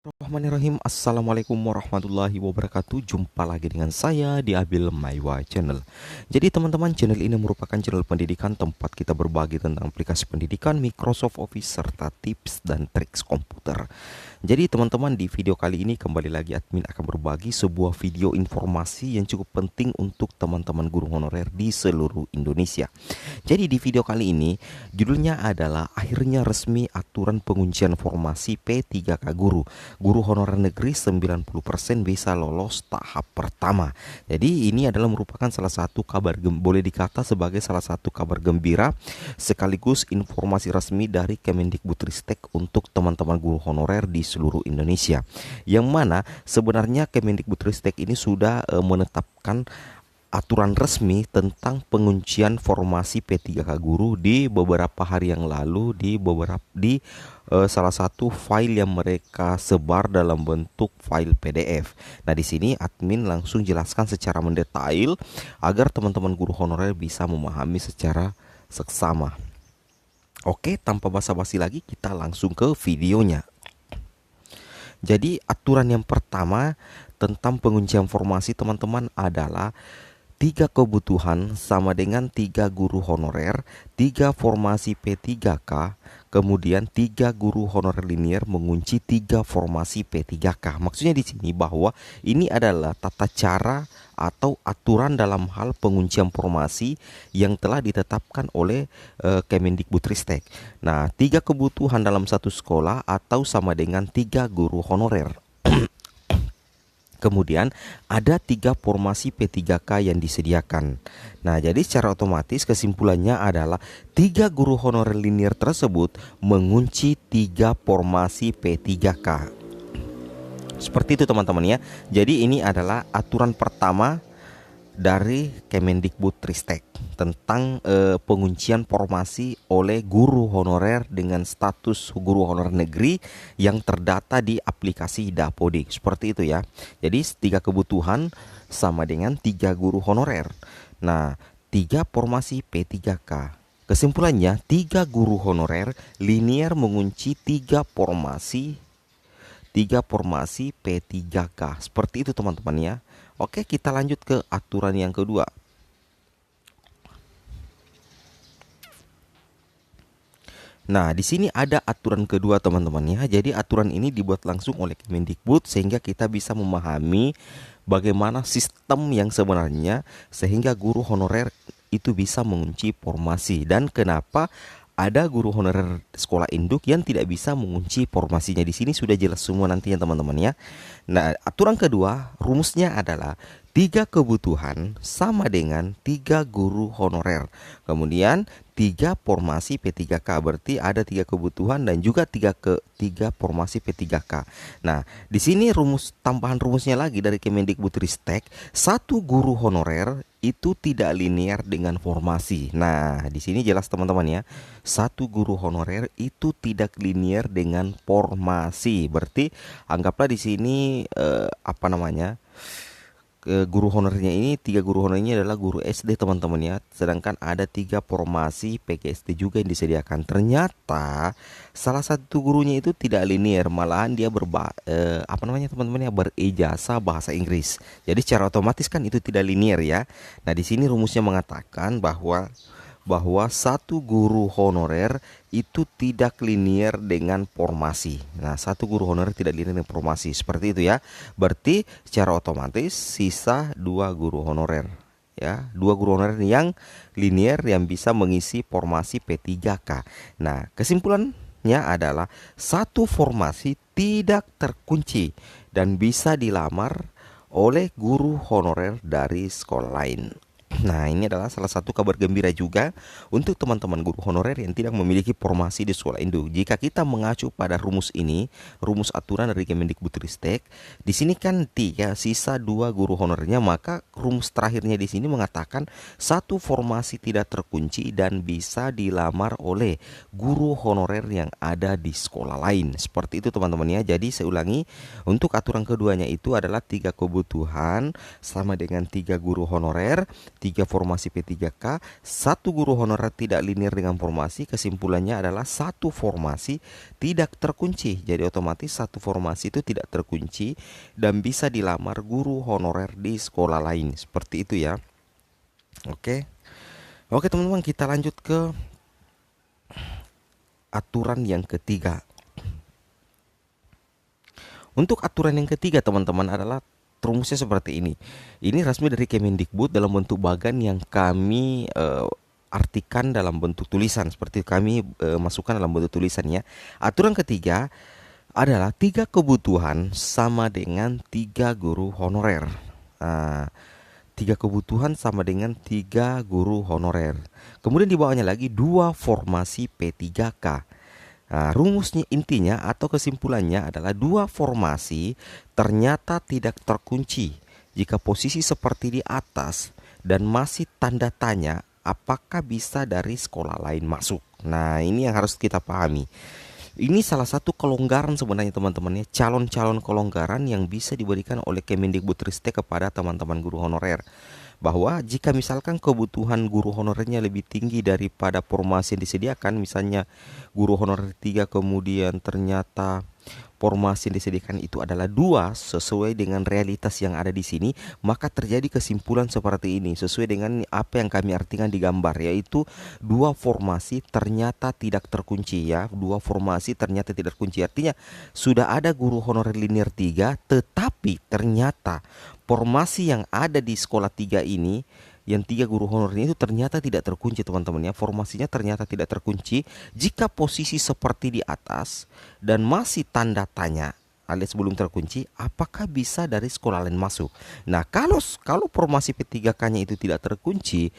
Bismillahirrahmanirrahim. Assalamualaikum warahmatullahi wabarakatuh. Jumpa lagi dengan saya di Abil Maiwa Channel. Jadi teman-teman, channel ini merupakan channel pendidikan tempat kita berbagi tentang aplikasi pendidikan, Microsoft Office, serta tips dan trik komputer. Jadi teman-teman, di video kali ini kembali lagi admin akan berbagi sebuah video informasi yang cukup penting untuk teman-teman guru honorer di seluruh Indonesia. Jadi di video kali ini judulnya adalah akhirnya resmi aturan penguncian formasi P3K guru. Guru honorer negeri 90% bisa lolos tahap pertama. Jadi ini adalah merupakan salah satu boleh dikata sebagai salah satu kabar gembira sekaligus informasi resmi dari Kemendikbudristek untuk teman-teman guru honorer di seluruh Indonesia. Yang mana sebenarnya Kemendikbudristek ini sudah menetapkan aturan resmi tentang penguncian formasi P3K guru di beberapa hari yang lalu di salah satu file yang mereka sebar dalam bentuk file PDF. Nah, di sini admin langsung jelaskan secara mendetail agar teman-teman guru honorer bisa memahami secara seksama. Oke, tanpa basa-basi lagi kita langsung ke videonya. Jadi aturan yang pertama tentang penguncian formasi teman-teman adalah 3 kebutuhan sama dengan 3 guru honorer, 3 formasi P3K, kemudian 3 guru honorer linier mengunci 3 formasi P3K. Maksudnya di sini bahwa ini adalah tata cara atau aturan dalam hal penguncian formasi yang telah ditetapkan oleh Kemendikbudristek. Nah, 3 kebutuhan dalam satu sekolah atau sama dengan 3 guru honorer. Kemudian ada 3 formasi P3K yang disediakan. Nah, jadi secara otomatis kesimpulannya adalah 3 guru honorer linier tersebut mengunci 3 formasi P3K. Seperti itu teman-teman ya. Jadi ini adalah aturan pertama dari Kemendikbudristek tentang penguncian formasi oleh guru honorer dengan status guru honorer negeri yang terdata di aplikasi Dapodik. Seperti itu ya. Jadi 3 kebutuhan sama dengan 3 guru honorer. Nah, 3 formasi P3K. Kesimpulannya 3 guru honorer linier mengunci 3 formasi P3K. Seperti itu teman-teman ya. Oke, kita lanjut ke aturan yang kedua. Nah, di sini ada aturan kedua teman-teman ya. Jadi aturan ini dibuat langsung oleh Kemendikbud sehingga kita bisa memahami bagaimana sistem yang sebenarnya sehingga guru honorer itu bisa mengunci formasi dan kenapa ada guru honorer sekolah induk yang tidak bisa mengunci formasinya. Di sini sudah jelas semua nantinya teman-teman ya. Nah, aturan kedua rumusnya adalah 3 kebutuhan sama dengan 3 guru honorer. Kemudian 3 formasi P3K, berarti ada 3 kebutuhan dan juga 3 formasi P3K. Nah, di sini tambahan rumusnya lagi dari Kemendikbudristek, 1 guru honorer itu tidak linear dengan formasi. Nah, di sini jelas teman-teman ya. 1 guru honorer itu tidak linear dengan formasi. Berarti anggaplah di sini guru honorernya ini 3 guru honornya adalah guru SD teman-teman ya. Sedangkan ada 3 formasi PGSD juga yang disediakan. Ternyata salah satu gurunya itu tidak linear, malahan dia teman-teman ya, berijazah bahasa Inggris. Jadi secara otomatis kan itu tidak linear ya. Nah, di sini rumusnya mengatakan bahwa 1 guru honorer itu tidak linear dengan formasi. Nah, 1 guru honorer tidak linear dengan formasi. Seperti itu ya. Berarti secara otomatis sisa 2 guru honorer ya. 2 guru honorer yang linear yang bisa mengisi formasi P3K. Nah, kesimpulannya adalah 1 formasi tidak terkunci dan bisa dilamar oleh guru honorer dari sekolah lain. Nah, ini adalah salah satu kabar gembira juga untuk teman-teman guru honorer yang tidak memiliki formasi di sekolah induk. Jika kita mengacu pada rumus ini, rumus aturan dari Kemendikbudristek, di sini kan 3 sisa 2 guru honorernya, maka rumus terakhirnya di sini mengatakan 1 formasi tidak terkunci dan bisa dilamar oleh guru honorer yang ada di sekolah lain. Seperti itu teman-teman ya. Jadi saya ulangi, untuk aturan keduanya itu adalah 3 kebutuhan sama dengan 3 guru honorer, 3 formasi P3K, 1 guru honorer tidak linear dengan formasi. Kesimpulannya adalah 1 formasi tidak terkunci. Jadi otomatis 1 formasi itu tidak terkunci dan bisa dilamar guru honorer di sekolah lain. Seperti itu ya. Oke. Oke teman-teman, kita lanjut ke aturan yang ketiga. Untuk aturan yang ketiga teman-teman adalah rumusnya seperti ini. Ini resmi dari Kemendikbud dalam bentuk bagan yang kami artikan dalam bentuk tulisan. Seperti kami masukkan dalam bentuk tulisan ya. Aturan ketiga adalah 3 kebutuhan sama dengan 3 guru honorer. 3 kebutuhan sama dengan 3 guru honorer. Kemudian di bawahnya lagi 2 formasi P3K. Rumusnya intinya atau kesimpulannya adalah 2 formasi ternyata tidak terkunci jika posisi seperti di atas dan masih tanda tanya apakah bisa dari sekolah lain masuk. Nah, ini yang harus kita pahami. Ini salah satu kelonggaran sebenarnya teman-teman ya, calon-calon kelonggaran yang bisa diberikan oleh Kemendikbudristek kepada teman-teman guru honorer. Bahwa jika misalkan kebutuhan guru honorernya lebih tinggi daripada formasi yang disediakan, misalnya guru honorer 3 kemudian ternyata formasi yang disediakan itu adalah 2 sesuai dengan realitas yang ada di sini, maka terjadi kesimpulan seperti ini sesuai dengan apa yang kami artikan di gambar, yaitu 2 formasi ternyata tidak terkunci ya. 2 formasi ternyata tidak terkunci artinya sudah ada guru honorer linear 3 tetapi ternyata formasi yang ada di sekolah 3 ini, yang 3 guru honornya itu ternyata tidak terkunci teman-teman ya. Formasinya ternyata tidak terkunci jika posisi seperti di atas dan masih tanda tanya alias belum terkunci, apakah bisa dari sekolah lain masuk. Nah, kalau formasi P3K-nya itu tidak terkunci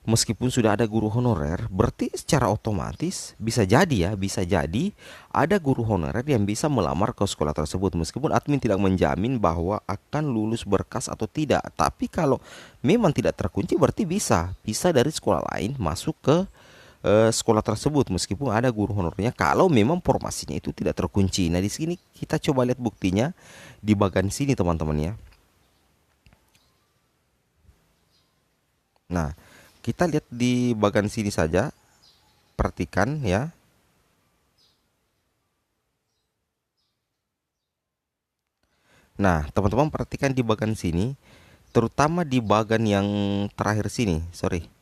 meskipun sudah ada guru honorer, berarti secara otomatis bisa jadi ada guru honorer yang bisa melamar ke sekolah tersebut meskipun admin tidak menjamin bahwa akan lulus berkas atau tidak. Tapi kalau memang tidak terkunci berarti bisa dari sekolah lain masuk ke sekolah tersebut meskipun ada guru honorernya kalau memang formasinya itu tidak terkunci. Nah, di sini kita coba lihat buktinya di bagian sini teman-teman ya. Nah, kita lihat di bagian sini saja. Perhatikan ya. Nah, teman-teman perhatikan di bagian sini, terutama di bagian yang terakhir sini, sorry.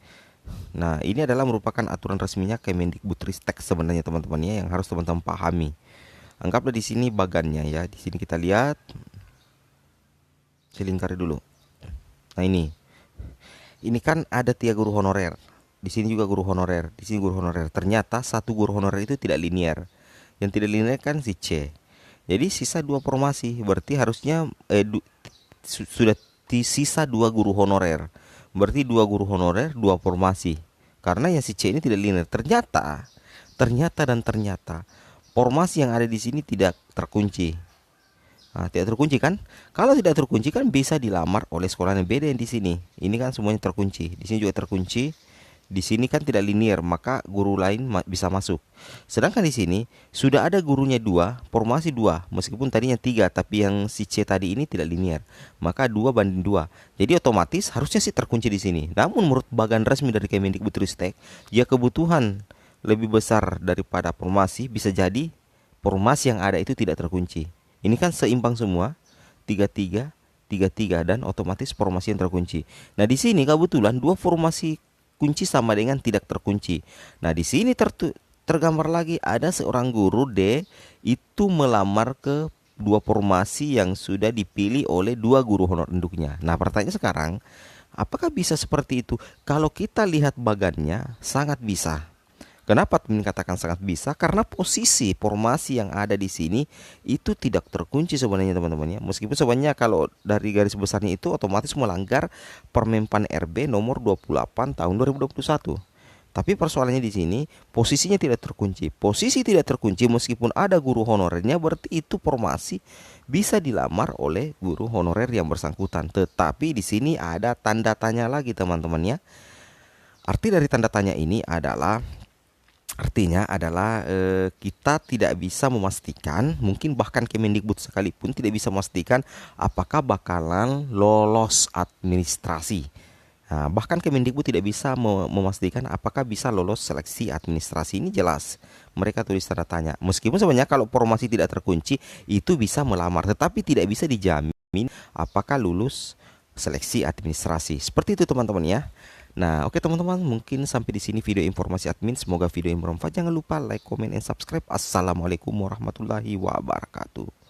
Nah, ini adalah merupakan aturan resminya Kemendikbudristek sebenarnya teman-teman ya, yang harus teman-teman pahami. Anggaplah di sini bagannya ya. Di sini kita lihat. Saya lingkari dulu. Nah, ini kan ada 3 guru honorer. Di sini juga guru honorer, di sini guru honorer. Ternyata 1 guru honorer itu tidak linear. Yang tidak linear kan si C. Jadi sisa 2 formasi. Berarti harusnya sudah sisa 2 guru honorer. Berarti 2 guru honorer, 2 formasi. Karena yang si C ini tidak linear. Ternyata formasi yang ada di sini tidak terkunci. Nah, tidak terkunci kan? Kalau tidak terkunci kan bisa dilamar oleh sekolah yang beda yang di sini. Ini kan semuanya terkunci. Di sini juga terkunci. Di sini kan tidak linear, maka guru lain bisa masuk. Sedangkan di sini sudah ada gurunya 2, formasi 2, meskipun tadinya 3, tapi yang si C tadi ini tidak linear, maka 2:2. Jadi otomatis harusnya sih terkunci di sini. Namun menurut bagan resmi dari Kemendikbudristek, jika kebutuhan lebih besar daripada formasi, bisa jadi formasi yang ada itu tidak terkunci. Ini kan seimbang semua, 3-3, 3-3 dan otomatis formasi yang terkunci. Nah, di sini kebetulan 2 formasi kunci sama dengan tidak terkunci. Nah, di sini tergambar lagi ada seorang guru D itu melamar ke 2 formasi yang sudah dipilih oleh 2 guru honor induknya. Nah, pertanyaannya sekarang, apakah bisa seperti itu? Kalau kita lihat bagannya, sangat bisa. Kenapa admin katakan sangat bisa? Karena posisi formasi yang ada di sini itu tidak terkunci sebenarnya teman-teman ya. Meskipun sebenarnya kalau dari garis besarnya itu otomatis melanggar Permenpan RB nomor 28 tahun 2021. Tapi persoalannya di sini posisinya tidak terkunci. Posisi tidak terkunci meskipun ada guru honorernya, berarti itu formasi bisa dilamar oleh guru honorer yang bersangkutan. Tetapi di sini ada tanda tanya lagi teman-teman ya. Arti dari tanda tanya ini adalah kita tidak bisa memastikan, mungkin bahkan Kemendikbud sekalipun tidak bisa memastikan apakah bakalan lolos administrasi. Nah, bahkan Kemendikbud tidak bisa memastikan apakah bisa lolos seleksi administrasi. Ini jelas mereka tulis tanda tanya. Meskipun sebenarnya kalau formasi tidak terkunci itu bisa melamar, tetapi tidak bisa dijamin apakah lulus seleksi administrasi. Seperti itu teman-teman ya. Nah, oke teman-teman, mungkin sampai di sini video informasi admin. Semoga video yang bermanfaat. Jangan lupa like, comment, and subscribe. Assalamualaikum warahmatullahi wabarakatuh.